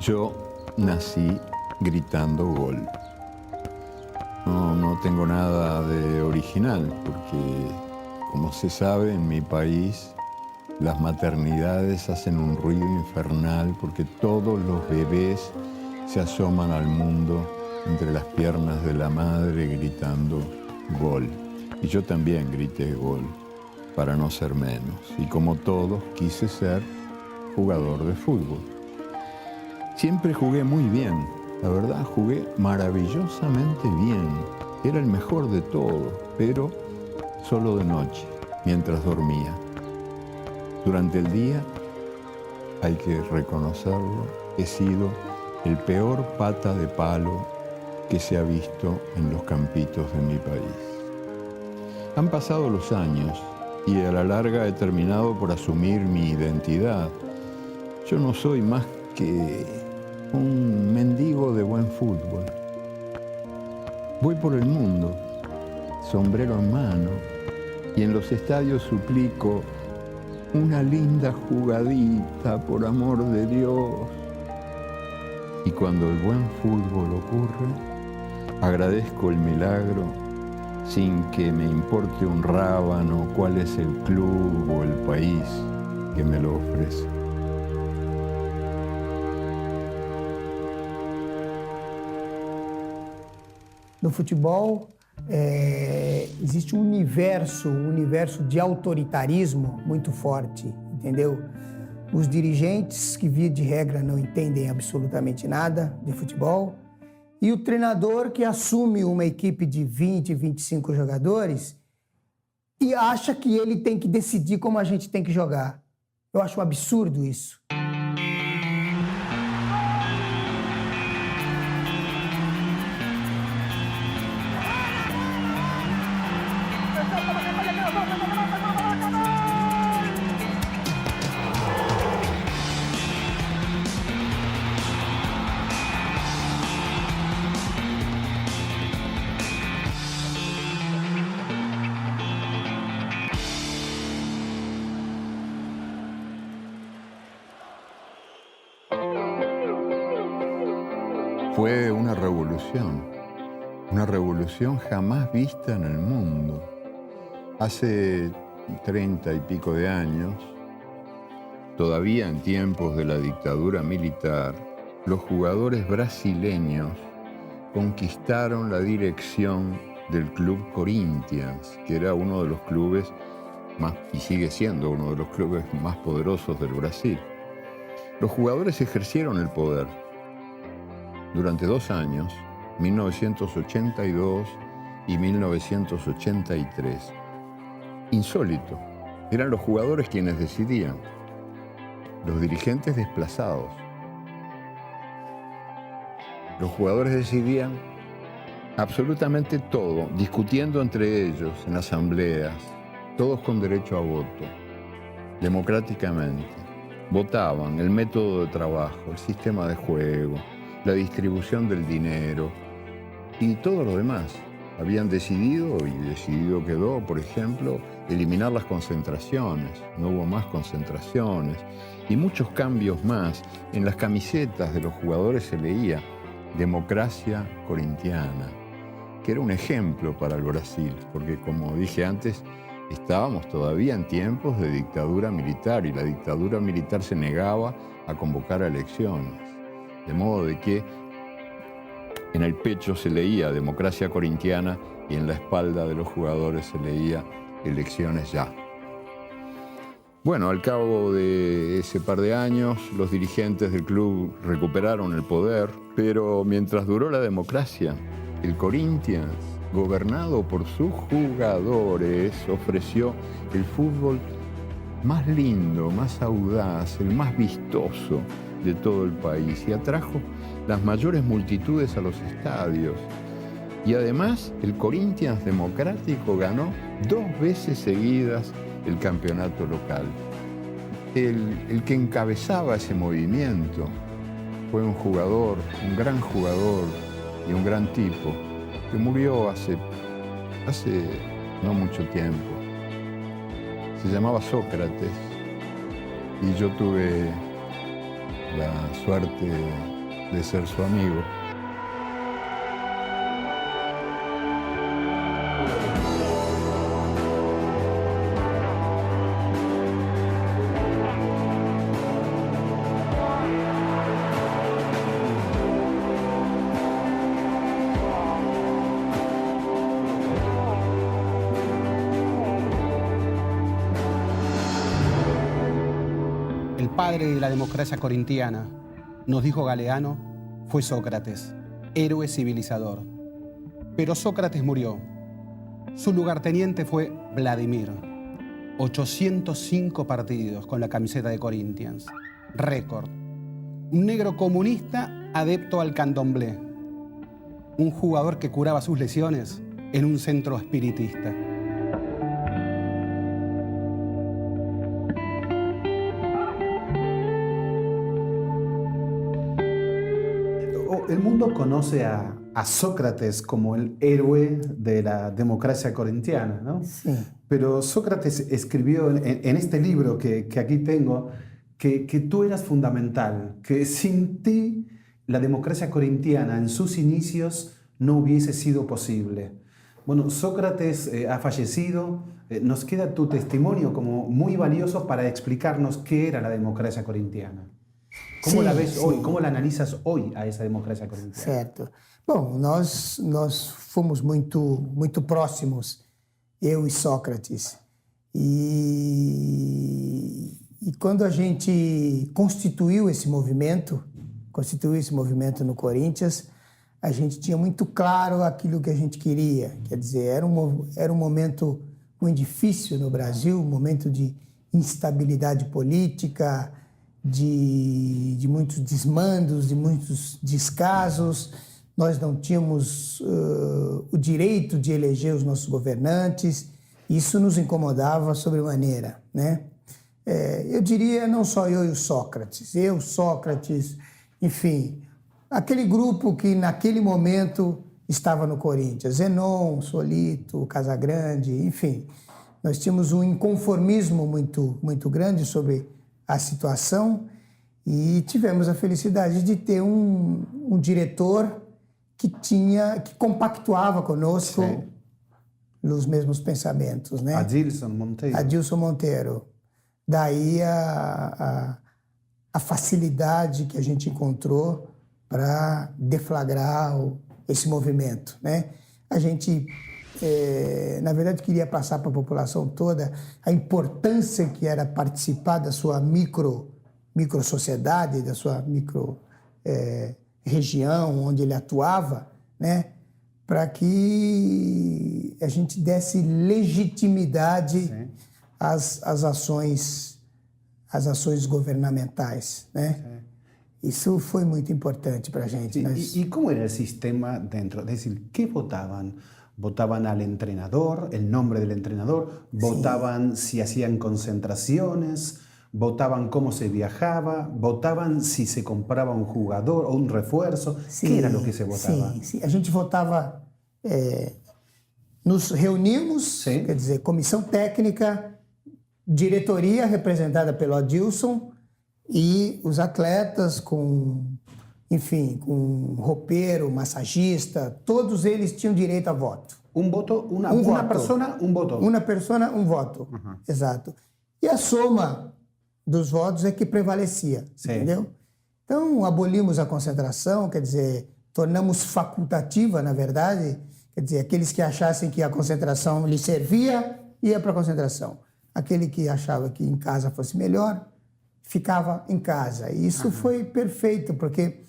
Yo nací gritando gol. No tengo nada de original, porque, como se sabe, en mi país las maternidades hacen un ruido infernal porque todos los bebés se asoman al mundo entre las piernas de la madre gritando gol. Y yo también grité gol, para no ser menos. Y como todos, quise ser jugador de fútbol. Siempre jugué muy bien, la verdad, jugué maravillosamente bien. Era el mejor de todos, pero solo de noche, mientras dormía. Durante el día, hay que reconocerlo, he sido el peor pata de palo que se ha visto en los campitos de mi país. Han pasado los años y a la larga he terminado por asumir mi identidad. Yo no soy más que un mendigo de buen fútbol. Voy por el mundo, sombrero en mano, y en los estadios suplico una linda jugadita, por amor de Dios. Y cuando el buen fútbol ocurre, agradezco el milagro sin que me importe un rábano cuál es el club o el país que me lo ofrece. No futebol, existe um universo de autoritarismo muito forte, entendeu? Os dirigentes, que via de regra não entendem absolutamente nada de futebol, e o treinador que assume uma equipe de 20, 25 jogadores e acha que ele tem que decidir como a gente tem que jogar. Eu acho um absurdo isso. Fue una revolución jamás vista en el mundo. Hace 30 y pico de años, todavía en tiempos de la dictadura militar, los jugadores brasileños conquistaron la dirección del Club Corinthians, que era uno de los clubes más, y sigue siendo uno de los clubes más poderosos del Brasil. Los jugadores ejercieron el poder durante 2 años, 1982 y 1983. Insólito, eran los jugadores quienes decidían, los dirigentes desplazados. Los jugadores decidían absolutamente todo, discutiendo entre ellos en asambleas, todos con derecho a voto, democráticamente. Votaban el método de trabajo, el sistema de juego, la distribución del dinero y todo lo demás. Habían decidido, y decidido quedó, por ejemplo, eliminar las concentraciones. No hubo más concentraciones y muchos cambios más. En las camisetas de los jugadores se leía Democracia Corintiana, que era un ejemplo para el Brasil, porque, como dije antes, estábamos todavía en tiempos de dictadura militar y la dictadura militar se negaba a convocar a elecciones. De modo de que en el pecho se leía Democracia Corintiana y en la espalda de los jugadores se leía Elecciones ya. Bueno, al cabo de ese par de años, los dirigentes del club recuperaron el poder, pero mientras duró la democracia, el Corinthians, gobernado por sus jugadores, ofreció el fútbol más lindo, más audaz, el más vistoso de todo el país y atrajo las mayores multitudes a los estadios. Y además, el Corinthians democrático ganó 2 veces seguidas el campeonato local. El que encabezaba ese movimiento fue un jugador, un gran jugador y un gran tipo, que murió hace hace no mucho tiempo. Se llamaba Sócrates y yo tuve la suerte de ser su amigo. El padre de la democracia corintiana, nos dijo Galeano, fue Sócrates, héroe civilizador. Pero Sócrates murió. Su lugarteniente fue Vladimir. 805 partidos con la camiseta de Corinthians. Récord. Un negro comunista adepto al candomblé. Un jugador que curaba sus lesiones en un centro espiritista. El mundo conoce a Sócrates como el héroe de la democracia corintiana, ¿no? Sí. Pero Sócrates escribió en este libro que aquí tengo que tú eras fundamental, que sin ti la democracia corintiana en sus inicios no hubiese sido posible. Bueno, Sócrates ha fallecido. Nos queda tu testimonio como muy valioso para explicarnos qué era la democracia corintiana. ¿Cómo la ves hoy? ¿Cómo la analisas hoy a essa democracia corintiana? Certo. Bom, nós fomos muito próximos, eu e Sócrates. E quando a gente constituiu esse movimento no Corinthians, a gente tinha muito claro aquilo que a gente queria. Quer dizer, era um momento muito difícil no Brasil, um momento de instabilidade política, de muitos desmandos, de muitos descasos. Nós não tínhamos o direito de eleger os nossos governantes. Isso nos incomodava sobremaneira, né? Eu diria, não só eu e o Sócrates, Sócrates, enfim, aquele grupo que naquele momento estava no Corinthians, Zenon, Solito, Casagrande, enfim, nós tínhamos um inconformismo muito grande sobre a situação e tivemos a felicidade de ter um diretor que compactuava conosco nos mesmos pensamentos, né? Adilson Monteiro. Adilson Monteiro. Daí a facilidade que a gente encontrou para deflagrar esse movimento, né? A gente, na verdade, queria passar para a população toda a importância que era participar da sua micro-sociedade, da sua micro-região onde ele atuava, né? Para que a gente desse legitimidade às ações governamentais, né? Sim. Isso foi muito importante para a gente. ¿Y cómo era el sistema dentro? Es decir, ¿qué votaban? ¿Votaban al entrenador, el nombre del entrenador? ¿Votaban si hacían concentraciones? ¿Votaban cómo se viajaba? ¿Votaban si se compraba un jugador o un refuerzo? ¿Qué era lo que se votaba? Sim. A gente votava... nos reunimos, quer dizer, comissão técnica, diretoria representada pelo Adilson e os atletas com roupeiro, massagista, todos eles tinham direito a voto. Um voto, uma pessoa, um voto. Uma pessoa, um voto, exato. E a soma dos votos é que prevalecia, entendeu? Então, abolimos a concentração, quer dizer, tornamos facultativa, na verdade, quer dizer, aqueles que achassem que a concentração lhe servia, ia para a concentração. Aquele que achava que em casa fosse melhor, ficava em casa. E isso foi perfeito, porque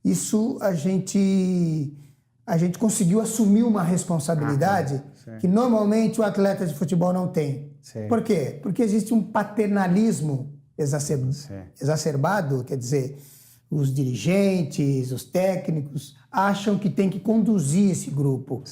isso a gente conseguiu assumir uma responsabilidade que normalmente o atleta de futebol não tem. Por quê? Porque existe um paternalismo exacerbado, quer dizer, os dirigentes, os técnicos acham que tem que conduzir esse grupo.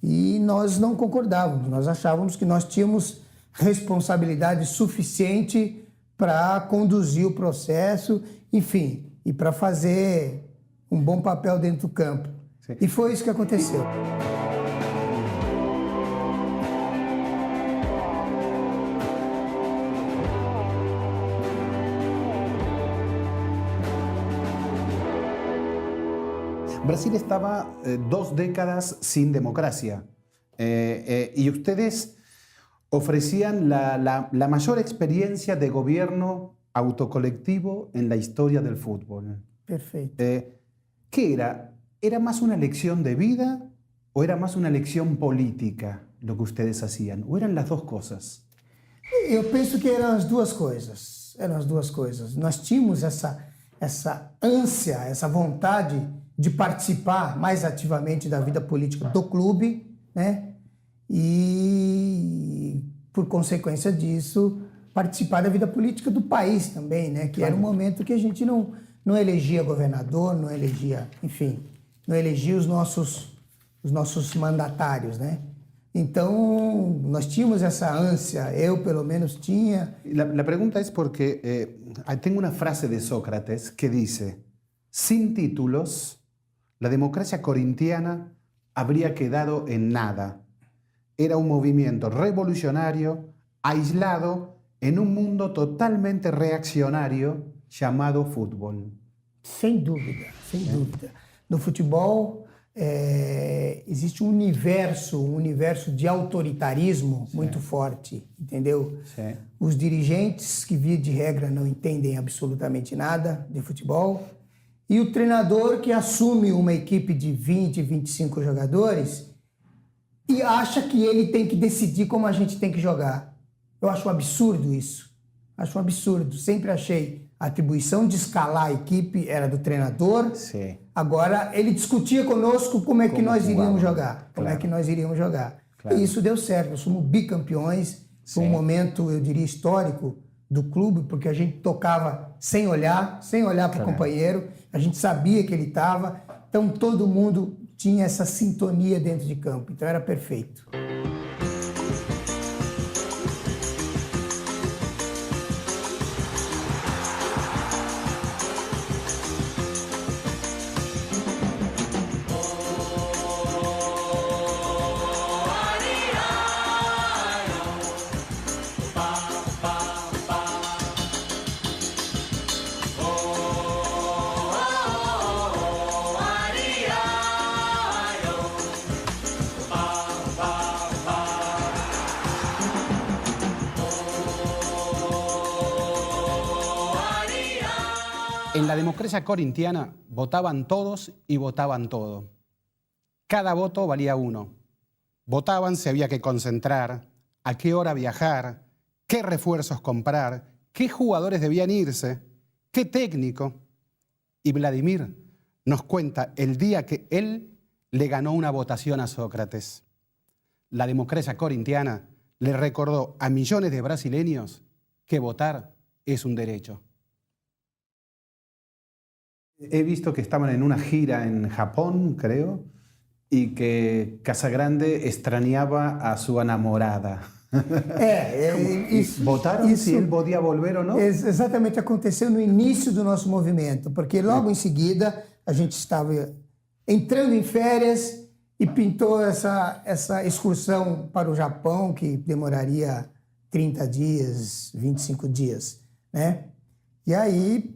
E nós não concordávamos, nós achávamos que nós tínhamos responsabilidade suficiente para conduzir o processo, enfim, e para fazer um bom papel dentro do campo. E foi isso que aconteceu. Brasil estaba 2 décadas sin democracia y ustedes ofrecían la mayor experiencia de gobierno autocolectivo en la historia del fútbol. Perfeito. ¿Qué era? ¿Era más una lección de vida o era más una lección política lo que ustedes hacían? ¿O eran las dos cosas? Eu penso que eram as duas coisas. Eram as duas coisas. Nós tínhamos essa ânsia, essa vontade de participar mais ativamente da vida política do clube, né? E, por consequência disso, participar da vida política do país também, né? Que era um momento que a gente não elegia governador, não elegia, enfim, não elegia os nossos mandatários, né? Então, nós tínhamos essa ânsia, eu pelo menos tinha. La pregunta es porque tengo una frase de Sócrates que dice, sin títulos, la democracia corintiana habría quedado en nada. Era un movimiento revolucionario, aislado, en un mundo totalmente reaccionario llamado fútbol. Sem dúvida, sem dúvida. No futebol existe um universo de autoritarismo muito forte, entendeu? Sim. Os dirigentes, que via de regra não entendem absolutamente nada de futebol, e o treinador que assume uma equipe de 20, 25 jogadores e acha que ele tem que decidir como a gente tem que jogar. Eu acho um absurdo isso. Acho um absurdo. Sempre achei a atribuição de escalar a equipe era do treinador. Sim. Agora, ele discutia conosco como é que nós iríamos jogar. Como Claro. é que nós iríamos jogar. Claro. E isso deu certo. Nós fomos bicampeões. Foi um Sim. momento, eu diria, histórico do clube, porque a gente tocava sem olhar para o companheiro. A gente sabia que ele estava. Então, todo mundo tinha essa sintonia dentro de campo. Então, era perfeito. En la democracia corintiana votaban todos y votaban todo. Cada voto valía uno. Votaban si había que concentrar, a qué hora viajar, qué refuerzos comprar, qué jugadores debían irse, qué técnico. Y Vladimir nos cuenta el día que él le ganó una votación a Sócrates. La democracia corintiana le recordó a millones de brasileños que votar es un derecho. He visto que estaban en una gira en Japón, creo, y que Casagrande extrañaba a su enamorada. Votaram se ele podia volver ou não? Exatamente, aconteceu no início do nosso movimento, porque logo em seguida a gente estava entrando em férias e pintou essa excursão para o Japão, que demoraria 30 dias, 25 dias, né? E aí,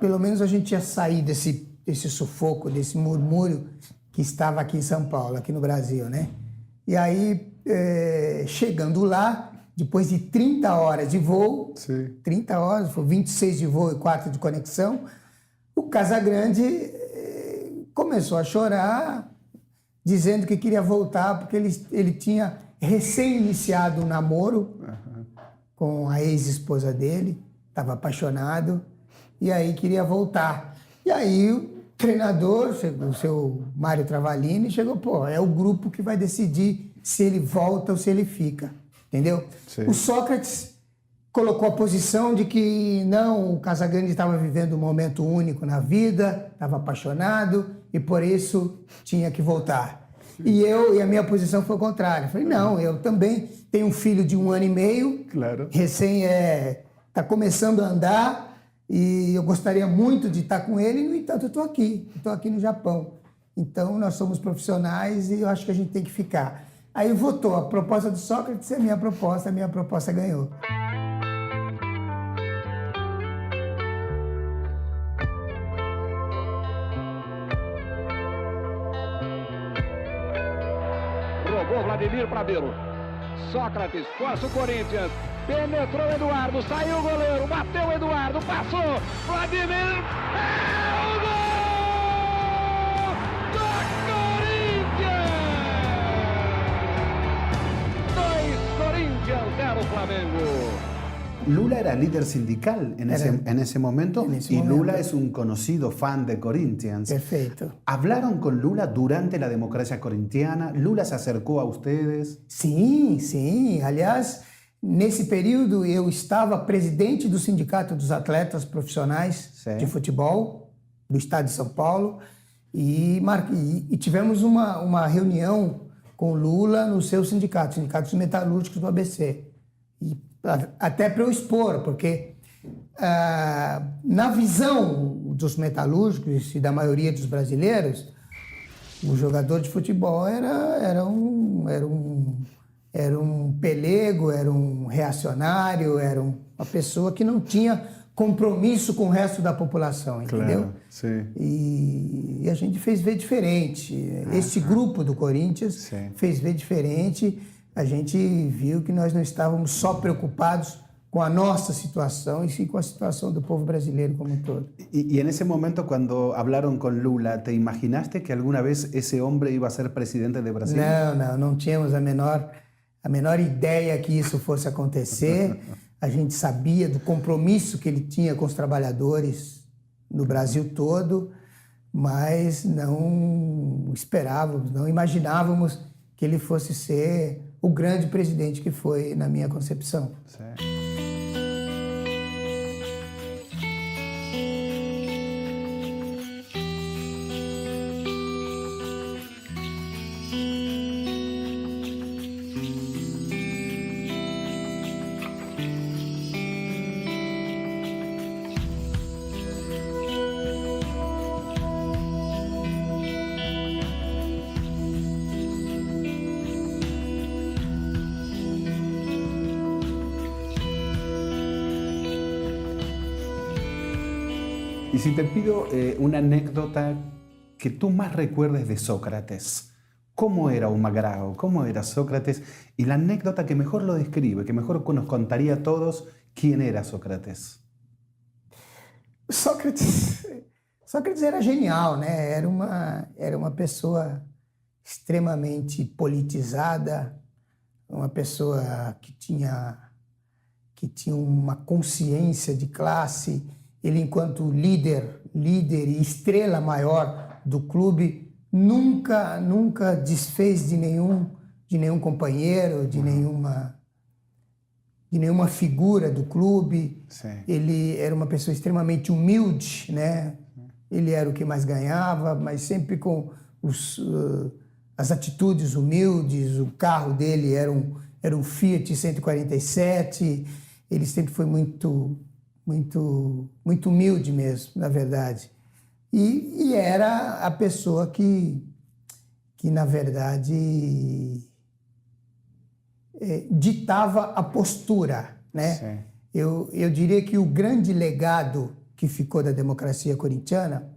pelo menos a gente ia sair desse sufoco, desse murmúrio que estava aqui em São Paulo, aqui no Brasil, né? E aí, chegando lá, depois de 30 horas de voo, 30 horas, foi 26 de voo e 4 de conexão, o Casagrande começou a chorar, dizendo que queria voltar, porque ele tinha recém-iniciado um namoro com a ex-esposa dele, estava apaixonado, e aí queria voltar. E aí o treinador, o seu Mário Travalini, chegou, é o grupo que vai decidir se ele volta ou se ele fica, entendeu? Sim. O Sócrates colocou a posição de que não, o Casagrande estava vivendo um momento único na vida, estava apaixonado e por isso tinha que voltar. E a minha posição foi o contrário. Eu falei, não, eu também tenho um filho de 1 ano e meio, recém está começando a andar, e eu gostaria muito de estar com ele, no entanto, eu estou aqui no Japão. Então, nós somos profissionais e eu acho que a gente tem que ficar. Aí votou a proposta do Sócrates e a minha proposta ganhou. Chegou Vladimir para Biro. Sócrates, força o Corinthians. Penetrou o Eduardo, saiu o goleiro, bateu o Eduardo, passou. Vladimir, é o gol do Corinthians! 2 Corinthians, 0 Flamengo. Lula era líder sindical en ese momento y Lula es un conocido fan de Corinthians. Perfeito. ¿Hablaron con Lula durante la democracia corintiana? ¿Lula se acercou a ustedes? Sim, sim. Aliás, nesse período eu estava presidente do Sindicato dos Atletas Profissionais de Futebol do Estado de São Paulo e tivemos uma reunião com Lula no seu sindicato, Sindicato dos Metalúrgicos do ABC. Até para eu expor, porque na visão dos metalúrgicos e da maioria dos brasileiros, o jogador de futebol era um pelego, era um reacionário, era uma pessoa que não tinha compromisso com o resto da população, entendeu? Claro, sim. E a gente fez ver diferente. Este grupo do Corinthians fez ver diferente. A gente viu que nós não estávamos só preocupados com a nossa situação, e sim com a situação do povo brasileiro como um todo. Y en ese momento, cuando hablaron con Lula, ¿te imaginaste que alguna vez ese hombre iba a ser presidente de Brasil? Não tínhamos a menor ideia que isso fosse acontecer. A gente sabia do compromisso que ele tinha com os trabalhadores no Brasil todo, mas não esperávamos, não imaginávamos que ele fosse ser o grande presidente que foi na minha concepção. Certo. Y si te pido una anécdota que tú más recuerdes de Sócrates, ¿cómo era o Magrao? ¿Cómo era Sócrates? Y la anécdota que mejor lo describe, que mejor nos contaría a todos quién era Sócrates. Sócrates era genial, né? Era uma pessoa extremamente politizada, uma pessoa que tinha uma consciência de classe. Ele, enquanto líder e estrela maior do clube, nunca desfez de nenhum companheiro, de nenhuma figura do clube. Sim. Ele era uma pessoa extremamente humilde, né? Ele era o que mais ganhava, mas sempre com as atitudes humildes. O carro dele era um Fiat 147. Ele sempre foi muito humilde mesmo, na verdade. E era a pessoa que na verdade, ditava a postura, né? Sim. Eu diria que o grande legado que ficou da democracia corintiana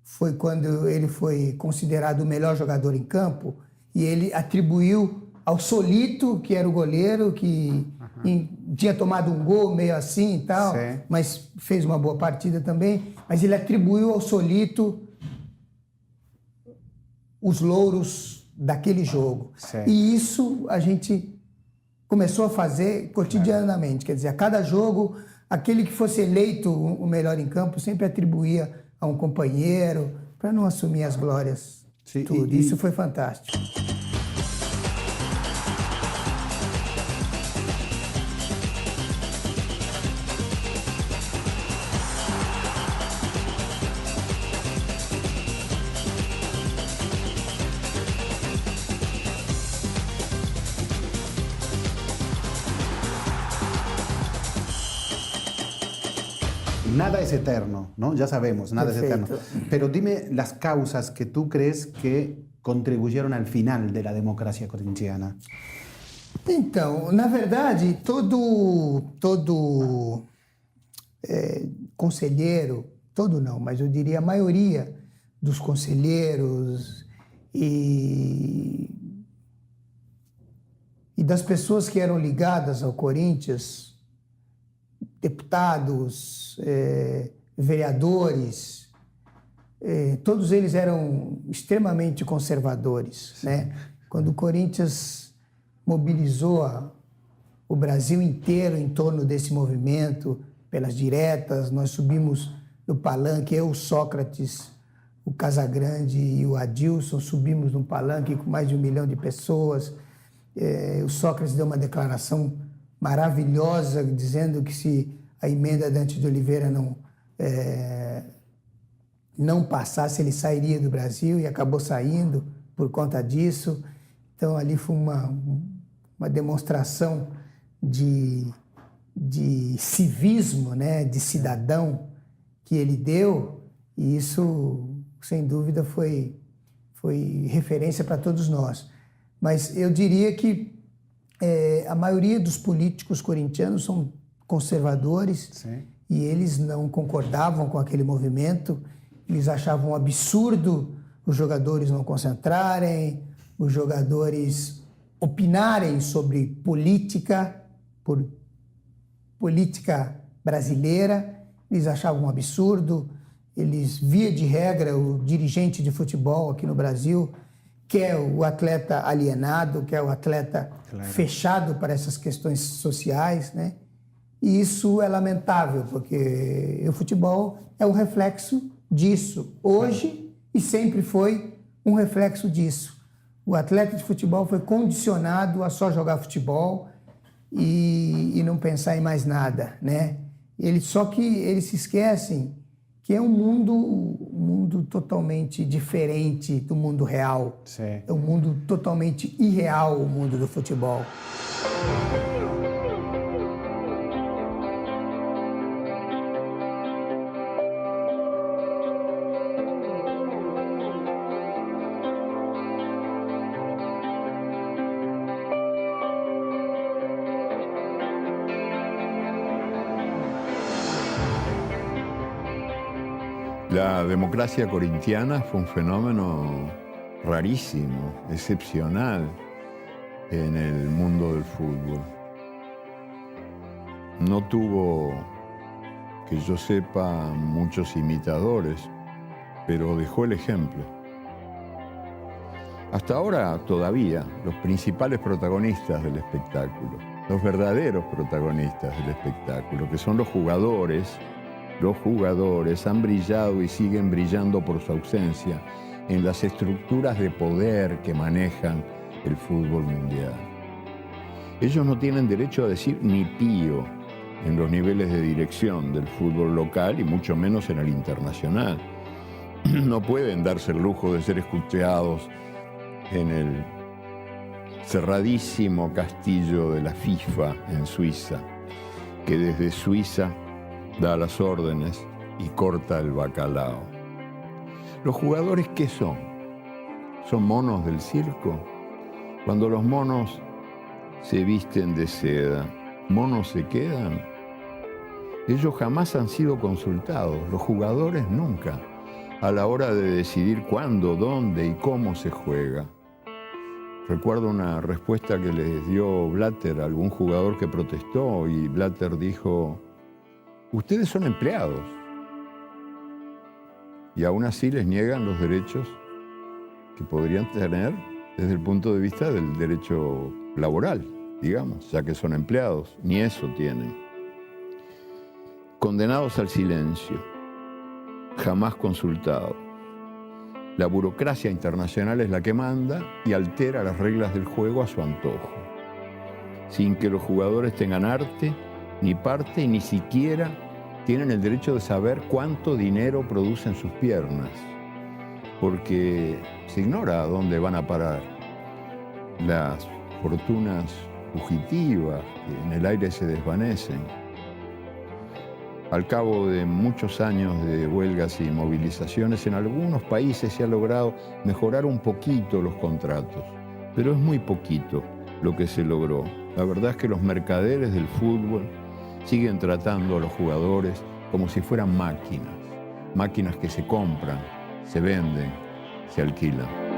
foi quando ele foi considerado o melhor jogador em campo e ele atribuiu ao Solito, que era o goleiro, que tinha tomado um gol meio assim e tal, Sim. mas fez uma boa partida também, mas ele atribuiu ao Solito os louros daquele jogo. Sim. E isso a gente começou a fazer cotidianamente, quer dizer, a cada jogo, aquele que fosse eleito o melhor em campo sempre atribuía a um companheiro, para não assumir as glórias. Sim, tudo. Isso foi fantástico. Nada es eterno, ¿no? Ya sabemos, nada Perfecto. es eterno. Pero dime las causas que tú crees que contribuyeron al final de la democracia corintiana. Então, na verdade, todo conselheiro, todo não, mas eu diria a maioria dos conselheiros e E das pessoas que eram ligadas ao Corinthians, deputados, vereadores, todos eles eram extremamente conservadores, né? Quando o Corinthians mobilizou o Brasil inteiro em torno desse movimento, pelas diretas, nós subimos no palanque, eu, o Sócrates, o Casagrande e o Adilson, subimos no palanque com mais de 1 milhão de pessoas. O Sócrates deu uma declaração maravilhosa, dizendo que se a emenda Dante de Oliveira não passasse, ele sairia do Brasil, e acabou saindo por conta disso. Então, ali foi uma demonstração de civismo, né, de cidadão que ele deu, e isso, sem dúvida, foi referência para todos nós. Mas eu diria que a maioria dos políticos corintianos são conservadores. Sim. E eles não concordavam com aquele movimento, eles achavam um absurdo os jogadores não concentrarem, os jogadores opinarem sobre política brasileira, eles achavam um absurdo. Eles, via de regra, o dirigente de futebol aqui no Brasil quer o atleta alienado, quer o atleta fechado para essas questões sociais, né? E isso é lamentável, porque o futebol é um reflexo disso, hoje e sempre foi um reflexo disso. O atleta de futebol foi condicionado a só jogar futebol e não pensar em mais nada, né? Só que eles se esquecem que é um mundo totalmente diferente do mundo real. Sim. É um mundo totalmente irreal, o mundo do futebol. La democracia corintiana fue un fenómeno rarísimo, excepcional en el mundo del fútbol. No tuvo, que yo sepa, muchos imitadores, pero dejó el ejemplo. Hasta ahora, todavía, los principales protagonistas del espectáculo, los verdaderos protagonistas del espectáculo, que son los jugadores han brillado y siguen brillando por su ausencia en las estructuras de poder que manejan el fútbol mundial. Ellos no tienen derecho a decir ni pío en los niveles de dirección del fútbol local y mucho menos en el internacional. No pueden darse el lujo de ser escuchados en el cerradísimo castillo de la FIFA en Suiza, que desde Suiza da las órdenes y corta el bacalao. ¿Los jugadores qué son? ¿Son monos del circo? Cuando los monos se visten de seda, ¿monos se quedan? Ellos jamás han sido consultados, los jugadores nunca, a la hora de decidir cuándo, dónde y cómo se juega. Recuerdo una respuesta que les dio Blatter a algún jugador que protestó, y Blatter dijo: ustedes son empleados y aún así les niegan los derechos que podrían tener desde el punto de vista del derecho laboral, digamos, ya que son empleados, ni eso tienen. Condenados al silencio, jamás consultados. La burocracia internacional es la que manda y altera las reglas del juego a su antojo, sin que los jugadores tengan arte ni parte, y ni siquiera tienen el derecho de saber cuánto dinero producen sus piernas, porque se ignora a dónde van a parar las fortunas fugitivas que en el aire se desvanecen. Al cabo de muchos años de huelgas y movilizaciones, en algunos países se ha logrado mejorar un poquito los contratos, pero es muy poquito lo que se logró. La verdad es que los mercaderes del fútbol siguen tratando a los jugadores como si fueran máquinas que se compran, se venden, se alquilan.